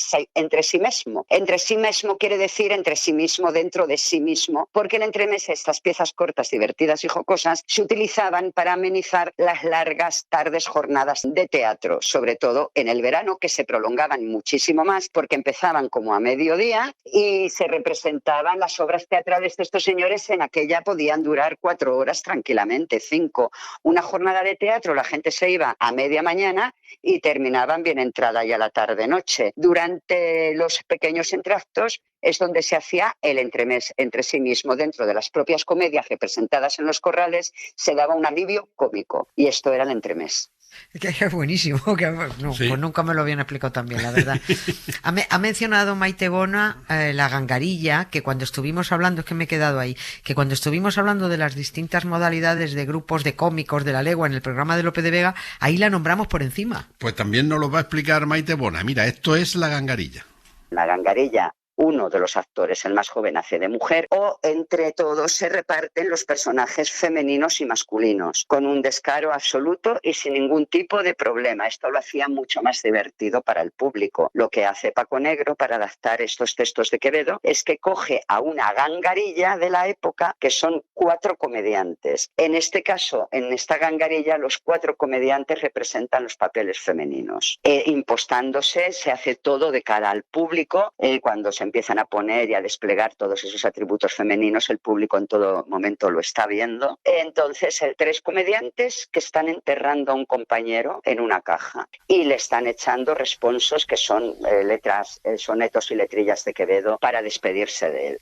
sí mismo. Entre sí mismo quiere decir entre sí mismo, dentro de sí mismo, porque el entremés, estas piezas cortas, divertidas y jocosas, se utilizaban para amenizar las largas tardes jornadas de teatro, sobre todo en el verano, que se prolongaban muchísimo más, porque empezaban como a mediodía y se representaban las obras teatrales de estos señores. En aquella podían durar 4 horas tranquilamente, 5. Una jornada de teatro, la gente se iba a media mañana y terminaban bien entrada ya la tarde-noche. Durante los pequeños entractos es donde se hacía el entremés entre sí mismo. Dentro de las propias comedias representadas en los corrales se daba un alivio cómico y esto era el entremés. Que es buenísimo, sí. Pues nunca me lo habían explicado tan bien, la verdad. Ha mencionado Maite Bona la gangarilla, que cuando estuvimos hablando, es que me he quedado ahí, que cuando estuvimos hablando de las distintas modalidades de grupos de cómicos de la legua en el programa de Lope de Vega, ahí la nombramos por encima. Pues también nos lo va a explicar Maite Bona. Mira, esto es la gangarilla. La gangarilla. Uno de los actores, el más joven, hace de mujer, o entre todos se reparten los personajes femeninos y masculinos, con un descaro absoluto y sin ningún tipo de problema. Esto lo hacía mucho más divertido para el público. Lo que hace Paco Negro para adaptar estos textos de Quevedo es que coge a una gangarilla de la época, que son 4 comediantes. En este caso, en esta gangarilla, los 4 comediantes representan los papeles femeninos. Impostándose, se hace todo de cara al público. Cuando se empiezan a poner y a desplegar todos esos atributos femeninos, el público en todo momento lo está viendo. Entonces, 3 comediantes que están enterrando a un compañero en una caja y le están echando responsos que son letras, sonetos y letrillas de Quevedo para despedirse de él.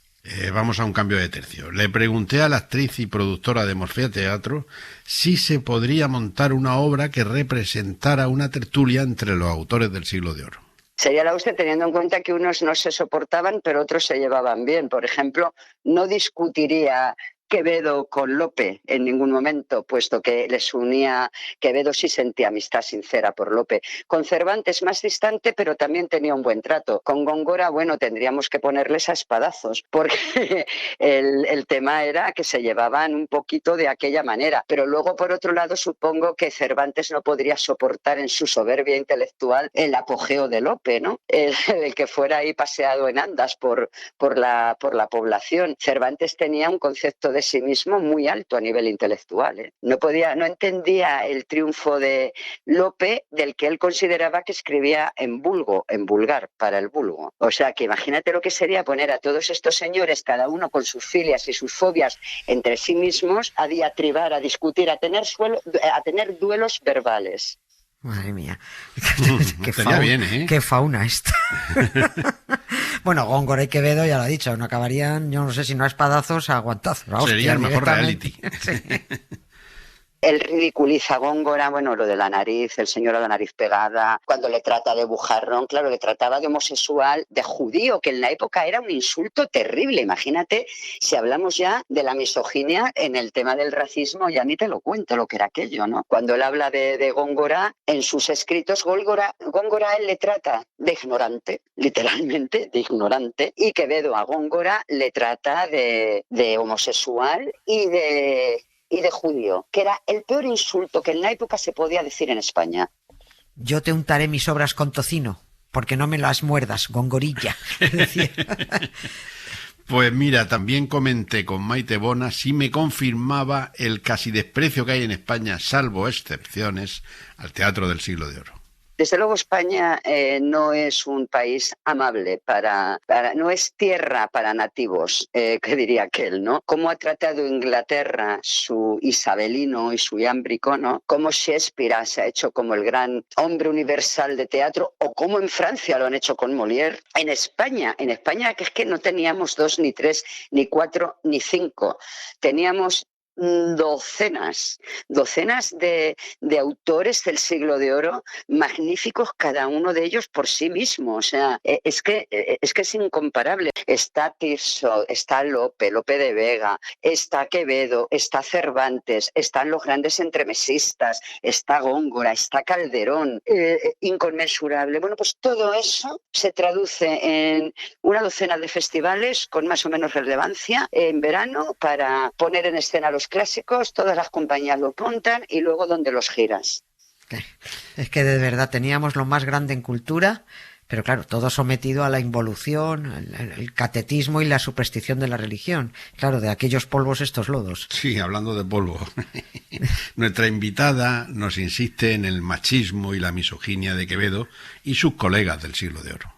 Vamos a un cambio de tercio. Le pregunté a la actriz y productora de Morfeo Teatro si se podría montar una obra que representara una tertulia entre los autores del Siglo de Oro. Sería la hostia teniendo en cuenta que unos no se soportaban, pero otros se llevaban bien. Por ejemplo, no discutiría Quevedo con Lope en ningún momento, puesto que les unía. Quevedo sí sentía amistad sincera por Lope. Con Cervantes más distante, pero también tenía un buen trato. Con Góngora, bueno, tendríamos que ponerles a espadazos, porque el tema era que se llevaban un poquito de aquella manera. Pero luego, por otro lado, supongo que Cervantes no podría soportar en su soberbia intelectual el apogeo de Lope, ¿no? El que fuera ahí paseado en andas por la población. Cervantes tenía un concepto de sí mismo muy alto a nivel intelectual, ¿eh? No entendía el triunfo de Lope, del que él consideraba que escribía en vulgar, para el vulgo. O sea, que imagínate lo que sería poner a todos estos señores, cada uno con sus filias y sus fobias entre sí mismos, a diatribar, a discutir, a tener duelos verbales. Madre mía. Qué fauna esta. Bueno, Góngora y Quevedo, ya lo ha dicho, no acabarían, yo no sé si no a espadazos, a guantazos. Sería el mejor reality. Sí. Él ridiculiza a Góngora, bueno, lo de la nariz, el señor a la nariz pegada, cuando le trata de bujarrón, claro, le trataba de homosexual, de judío, que en la época era un insulto terrible. Imagínate, si hablamos ya de la misoginia en el tema del racismo, ya ni te lo cuento lo que era aquello, ¿no? Cuando él habla de Góngora, en sus escritos, Góngora a él le trata de ignorante, literalmente, de ignorante, y Quevedo a Góngora le trata de homosexual y de judío, que era el peor insulto que en la época se podía decir en España. Yo te untaré mis obras con tocino, porque no me las muerdas, Gongorilla. Pues mira, también comenté con Maite Bona si me confirmaba el casi desprecio que hay en España, salvo excepciones, al teatro del Siglo de Oro. Desde luego España no es un país amable no es tierra para nativos, que diría aquel, ¿no? Cómo ha tratado Inglaterra su isabelino y su iámbrico, ¿no? Cómo Shakespeare se ha hecho como el gran hombre universal de teatro, o cómo en Francia lo han hecho con Molière. En España, que es que no teníamos 2, ni 3, ni 4, ni 5. Teníamos docenas de autores del Siglo de Oro, magníficos cada uno de ellos por sí mismo. O sea, es que es incomparable. Está Tirso, está Lope de Vega, está Quevedo, está Cervantes, están los grandes entremesistas, está Góngora, está Calderón, inconmensurable. Bueno, pues todo eso se traduce en una docena de festivales con más o menos relevancia en verano para poner en escena los clásicos, todas las compañías lo montan y luego ¿dónde los giras? Es que de verdad teníamos lo más grande en cultura, pero claro, todo sometido a la involución, el catetismo y la superstición de la religión. Claro, de aquellos polvos estos lodos. Sí, hablando de polvo. Nuestra invitada nos insiste en el machismo y la misoginia de Quevedo y sus colegas del Siglo de Oro.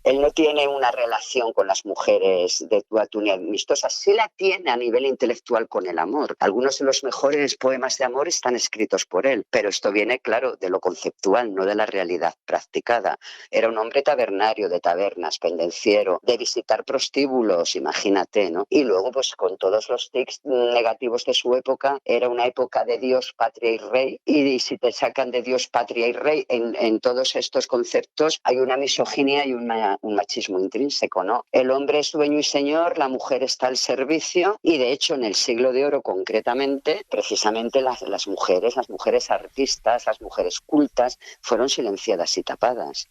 Él no tiene una relación con las mujeres de tú a tú ni amistosas. Sí la tiene a nivel intelectual con el amor. Algunos de los mejores poemas de amor están escritos por él, pero esto viene, claro, de lo conceptual, no de la realidad practicada. Era un hombre tabernario, de tabernas, pendenciero, de visitar prostíbulos, imagínate, ¿no? Y luego, pues con todos los tics negativos de su época, era una época de Dios, patria y rey, y si te sacan de Dios, patria y rey en todos estos conceptos, hay una misoginia y un machismo intrínseco, ¿no? El hombre es dueño y señor, la mujer está al servicio, y de hecho en el Siglo de Oro concretamente, precisamente las mujeres artistas, las mujeres cultas, fueron silenciadas y tapadas.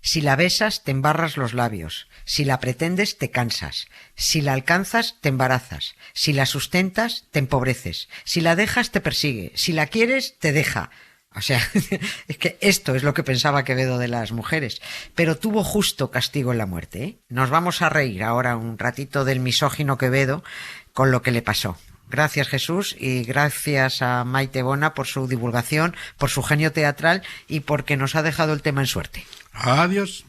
Si la besas, te embarras los labios. Si la pretendes, te cansas. Si la alcanzas, te embarazas. Si la sustentas, te empobreces. Si la dejas, te persigue. Si la quieres, te deja. O sea, es que esto es lo que pensaba Quevedo de las mujeres. Pero tuvo justo castigo en la muerte, ¿eh? Nos vamos a reír ahora un ratito del misógino Quevedo con lo que le pasó. Gracias, Jesús, y gracias a Maite Bona por su divulgación, por su genio teatral y porque nos ha dejado el tema en suerte. Adiós.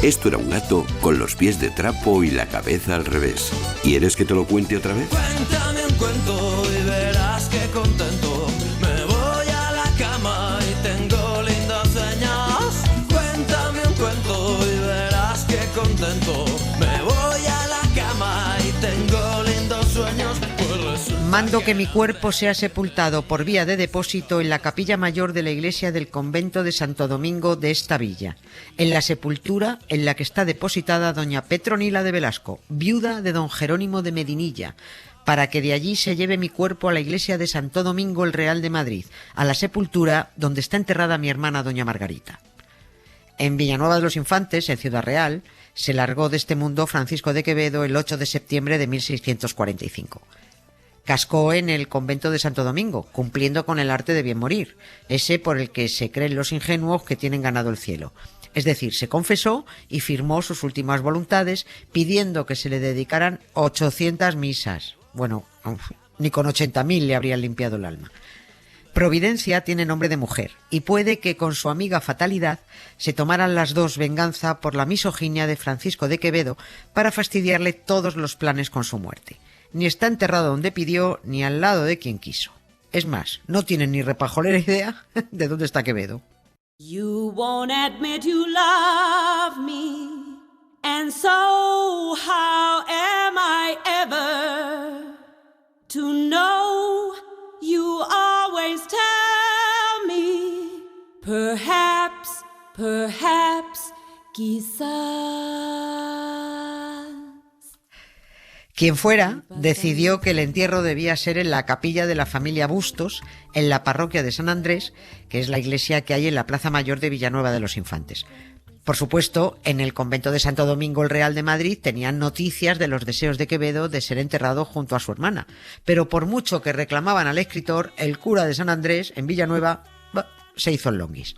Esto era un gato con los pies de trapo y la cabeza al revés. ¿Quieres que te lo cuente otra vez? Cuéntame un cuento y verás que contento. Me voy a la cama y tengo lindas señas. Cuéntame un cuento y verás que contento. Me voy a la cama y tengo lindos sueños. Pues Mando que mi cuerpo sea sepultado por vía de depósito en la capilla mayor de la iglesia del convento de Santo Domingo de esta villa, en la sepultura en la que está depositada doña Petronila de Velasco, viuda de don Jerónimo de Medinilla, para que de allí se lleve mi cuerpo a la iglesia de Santo Domingo el Real de Madrid, a la sepultura donde está enterrada mi hermana doña Margarita. En Villanueva de los Infantes, en Ciudad Real, se largó de este mundo Francisco de Quevedo el 8 de septiembre de 1645. Cascó en el convento de Santo Domingo, cumpliendo con el arte de bien morir, ese por el que se creen los ingenuos que tienen ganado el cielo. Es decir, se confesó y firmó sus últimas voluntades pidiendo que se le dedicaran 800 misas. Bueno, ni con 80.000 le habrían limpiado el alma. Providencia tiene nombre de mujer y puede que con su amiga fatalidad se tomaran las dos venganza por la misoginia de Francisco de Quevedo para fastidiarle todos los planes con su muerte. Ni está enterrado donde pidió, ni al lado de quien quiso. Es más, no tienen ni repajolera idea de dónde está Quevedo. You won't admit you love me, and so how am I ever to know? You always tell me, perhaps, quizás. Quien fuera, decidió que el entierro debía ser en la capilla de la familia Bustos, en la parroquia de San Andrés, que es la iglesia que hay en la Plaza Mayor de Villanueva de los Infantes. Por supuesto, en el convento de Santo Domingo el Real de Madrid tenían noticias de los deseos de Quevedo de ser enterrado junto a su hermana, pero por mucho que reclamaban al escritor, el cura de San Andrés, en Villanueva, se hizo el longuis.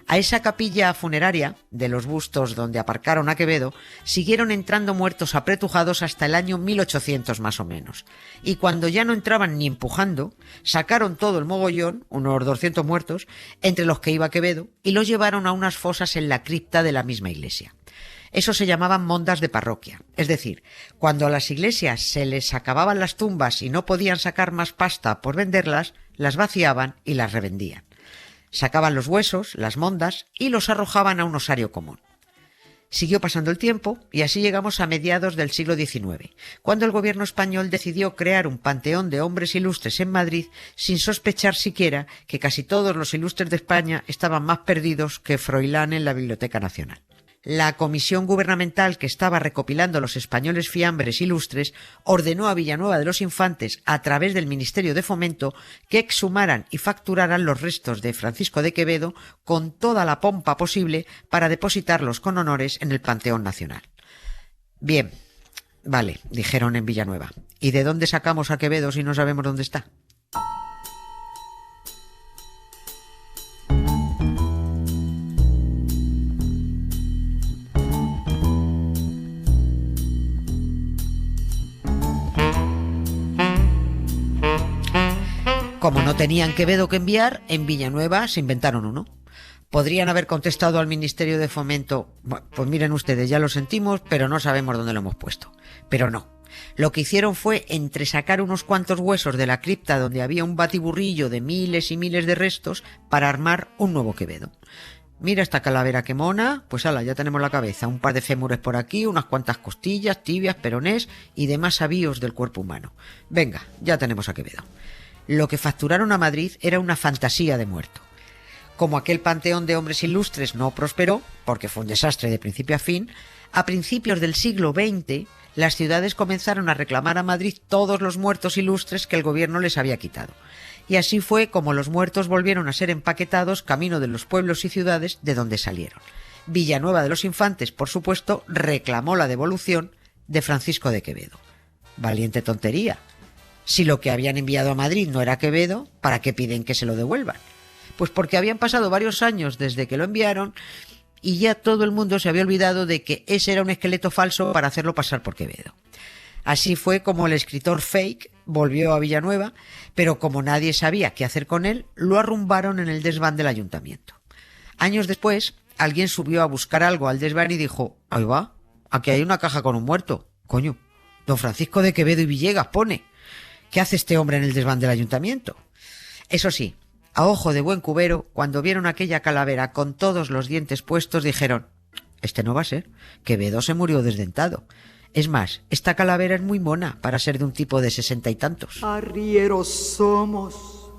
A esa capilla funeraria de los Bustos donde aparcaron a Quevedo siguieron entrando muertos apretujados hasta el año 1800 más o menos. Y cuando ya no entraban ni empujando, sacaron todo el mogollón, unos 200 muertos, entre los que iba Quevedo, y los llevaron a unas fosas en la cripta de la misma iglesia. Eso se llamaban mondas de parroquia. Es decir, cuando a las iglesias se les acababan las tumbas y no podían sacar más pasta por venderlas, las vaciaban y las revendían. Sacaban los huesos, las mondas, y los arrojaban a un osario común. Siguió pasando el tiempo y así llegamos a mediados del siglo XIX, cuando el gobierno español decidió crear un panteón de hombres ilustres en Madrid sin sospechar siquiera que casi todos los ilustres de España estaban más perdidos que Froilán en la Biblioteca Nacional. La comisión gubernamental que estaba recopilando los españoles fiambres ilustres ordenó a Villanueva de los Infantes, a través del Ministerio de Fomento, que exhumaran y facturaran los restos de Francisco de Quevedo con toda la pompa posible para depositarlos con honores en el Panteón Nacional. Bien, vale, dijeron en Villanueva. ¿Y de dónde sacamos a Quevedo si no sabemos dónde está? Como no tenían Quevedo que enviar, en Villanueva se inventaron uno. Podrían haber contestado al Ministerio de Fomento, pues miren ustedes, ya lo sentimos, pero no sabemos dónde lo hemos puesto. Pero no. Lo que hicieron fue entresacar unos cuantos huesos de la cripta donde había un batiburrillo de miles y miles de restos para armar un nuevo Quevedo. Mira esta calavera que mona, pues ala, ya tenemos la cabeza, un par de fémures por aquí, unas cuantas costillas, tibias, peronés y demás avíos del cuerpo humano. Venga, ya tenemos a Quevedo. Lo que facturaron a Madrid era una fantasía de muerto. Como aquel panteón de hombres ilustres no prosperó, porque fue un desastre de principio a fin, a principios del siglo XX las ciudades comenzaron a reclamar a Madrid todos los muertos ilustres que el gobierno les había quitado. Y así fue como los muertos volvieron a ser empaquetados camino de los pueblos y ciudades de donde salieron. Villanueva de los Infantes, por supuesto, reclamó la devolución de Francisco de Quevedo. Valiente tontería. Si lo que habían enviado a Madrid no era Quevedo, ¿para qué piden que se lo devuelvan? Pues porque habían pasado varios años desde que lo enviaron y ya todo el mundo se había olvidado de que ese era un esqueleto falso para hacerlo pasar por Quevedo. Así fue como el escritor fake volvió a Villanueva, pero como nadie sabía qué hacer con él, lo arrumbaron en el desván del ayuntamiento. Años después, alguien subió a buscar algo al desván y dijo: ahí va, aquí hay una caja con un muerto. Coño, don Francisco de Quevedo y Villegas pone. ¿Qué hace este hombre en el desván del ayuntamiento? Eso sí, a ojo de buen cubero, cuando vieron aquella calavera con todos los dientes puestos, dijeron: este no va a ser, Quevedo se murió desdentado. Es más, esta calavera es muy mona para ser de un tipo de 60 y tantos. Arrieros somos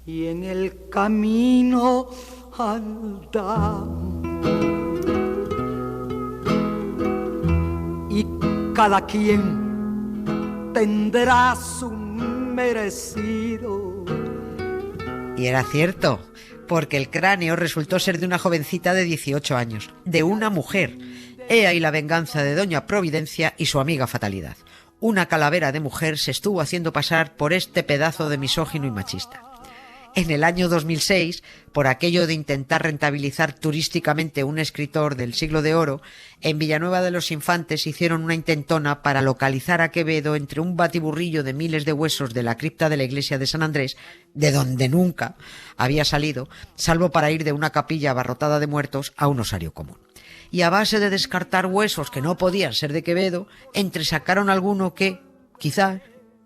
y en el camino andamos. Y cada quien tendrá su merecido. Y era cierto, porque el cráneo resultó ser de una jovencita de 18 años, de una mujer. He ahí la venganza de doña Providencia y su amiga Fatalidad. Una calavera de mujer se estuvo haciendo pasar por este pedazo de misógino y machista. En el año 2006, por aquello de intentar rentabilizar turísticamente un escritor del siglo de oro, en Villanueva de los Infantes hicieron una intentona para localizar a Quevedo entre un batiburrillo de miles de huesos de la cripta de la iglesia de San Andrés, de donde nunca había salido, salvo para ir de una capilla abarrotada de muertos a un osario común. Y a base de descartar huesos que no podían ser de Quevedo, entresacaron alguno que, quizás,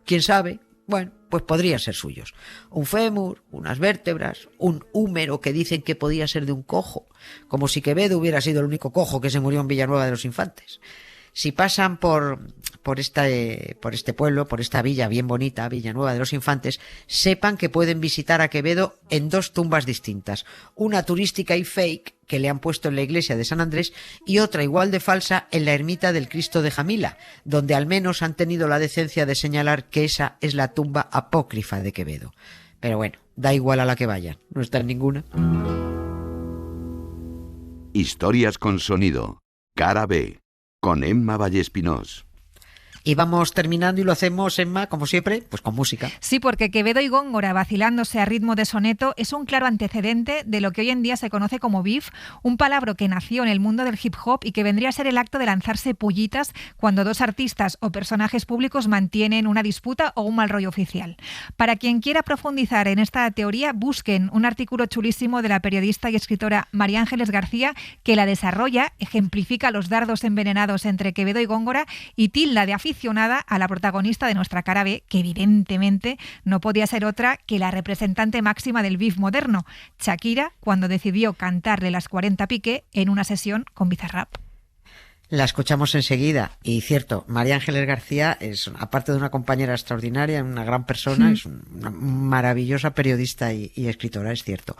quién sabe, bueno, pues podrían ser suyos. Un fémur, unas vértebras, un húmero que dicen que podía ser de un cojo, como si Quevedo hubiera sido el único cojo que se murió en Villanueva de los Infantes. Si pasan por este pueblo, por esta villa bien bonita, Villanueva de los Infantes, sepan que pueden visitar a Quevedo en 2 tumbas distintas, una turística y fake que le han puesto en la iglesia de San Andrés y otra igual de falsa en la ermita del Cristo de Jamila, donde al menos han tenido la decencia de señalar que esa es la tumba apócrifa de Quevedo. Pero bueno, da igual a la que vayan, no está en ninguna. Historias con sonido. Cara B. Con Emma Vallespinós. Y vamos terminando y lo hacemos, Emma, como siempre, pues con música. Sí, porque Quevedo y Góngora vacilándose a ritmo de soneto es un claro antecedente de lo que hoy en día se conoce como beef, un palabra que nació en el mundo del hip hop y que vendría a ser el acto de lanzarse pullitas cuando 2 artistas o personajes públicos mantienen una disputa o un mal rollo oficial. Para quien quiera profundizar en esta teoría, busquen un artículo chulísimo de la periodista y escritora María Ángeles García que la desarrolla, ejemplifica los dardos envenenados entre Quevedo y Góngora y tilda de aficionada a la protagonista de nuestra cara B, que evidentemente no podía ser otra que la representante máxima del beef moderno, Shakira, cuando decidió cantarle las 40 Piqué en una sesión con Bizarrap. La escuchamos enseguida. Y cierto, María Ángeles García es, aparte de una compañera extraordinaria, una gran persona, es una maravillosa periodista y escritora, es cierto.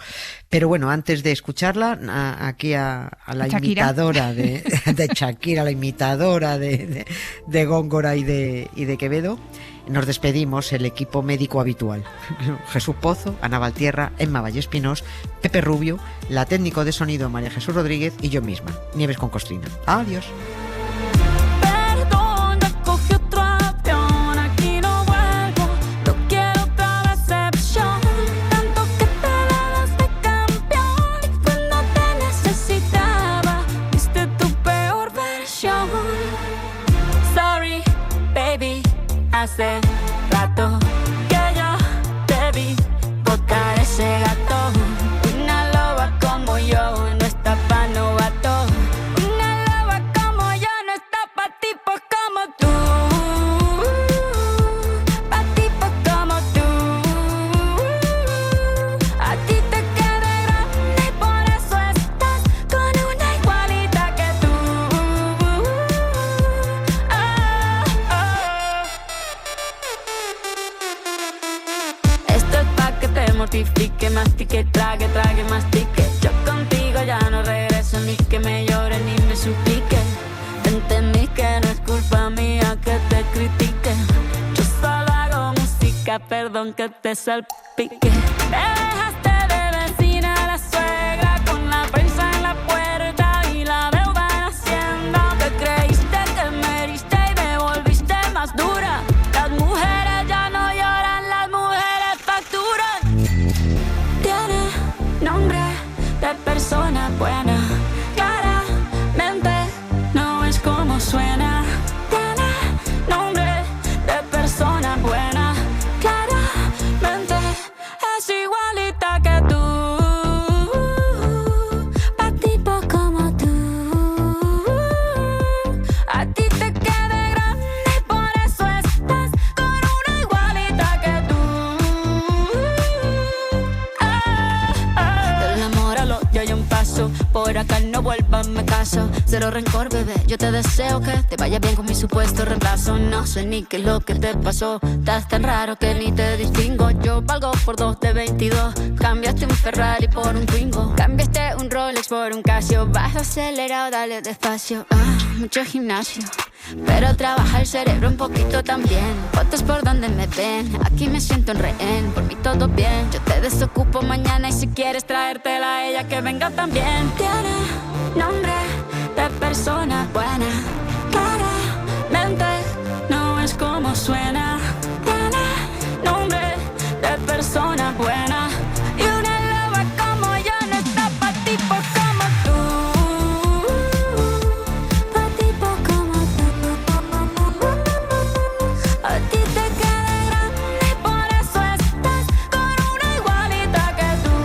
Pero bueno, antes de escucharla, aquí a la Shakira. imitadora de Shakira, la imitadora de Góngora y de Quevedo, nos despedimos el equipo médico habitual. Jesús Pozo, Ana Valtierra, Emma Vallespinós, Pepe Rubio, la técnico de sonido María Jesús Rodríguez y yo misma, Nieves con Costrina. Adiós. Perdón, ya cogí otro avión, aquí no vuelvo, no quiero otra decepción. Tanto que te dabas de campeón y cuando te necesitaba, viste tu peor versión. Sorry, baby, hace rato que yo te vi botar ese gato. Una loba como yo no está pa' novato. Una loba como yo no está pa' tipos como tú. Pa' tipos como tú. A ti te queda grande y por eso estás con una igualita que tú. Esto es pa' que te mortifique, mastique, trague, mastique. Yo contigo ya no regreso, ni que me llore ni me suplique. Entendí que no es culpa mía que te critique. Yo solo hago música, perdón que te salpique. Te dejaste de vecina a la suegra con la prensa en la puerta y la deuda en Hacienda. Te creíste que me heriste y me volviste más dura. Las mujeres ya no lloran, las mujeres facturan. Tiene nombre de persona buena, claramente no es como suena. Tiene nombre de persona buena, claramente es igualita paso. Cero rencor, bebé, yo te deseo que te vaya bien con mi supuesto reemplazo. No sé ni qué es lo que te pasó, estás tan raro que ni te distingo. Yo valgo por 2 de 22, cambiaste un Ferrari por un Twingo, cambiaste un Rolex por un Casio. Vas acelerado, dale despacio. Mucho gimnasio, pero trabaja el cerebro un poquito también. Fotos por donde me ven, aquí me siento en rehén. Por mí todo bien, yo te desocupo mañana. Y si quieres traértela a ella, que venga también. Tiene nombre de persona buena, claramente no es como suena. Tiene nombre de persona buena, y una loba como yo no está pa' tipo como tú. A ti te queda grande y por eso estás con una igualita que tú.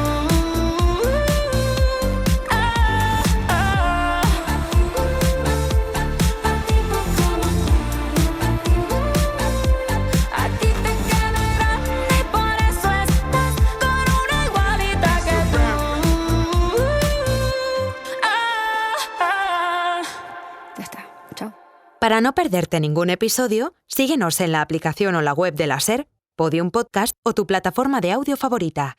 A ti te queda grande y por eso estás con una igualita que tú. Ya está, chao. Para no perderte ningún episodio, síguenos en la aplicación o la web de la SER, Podium Podcast o tu plataforma de audio favorita.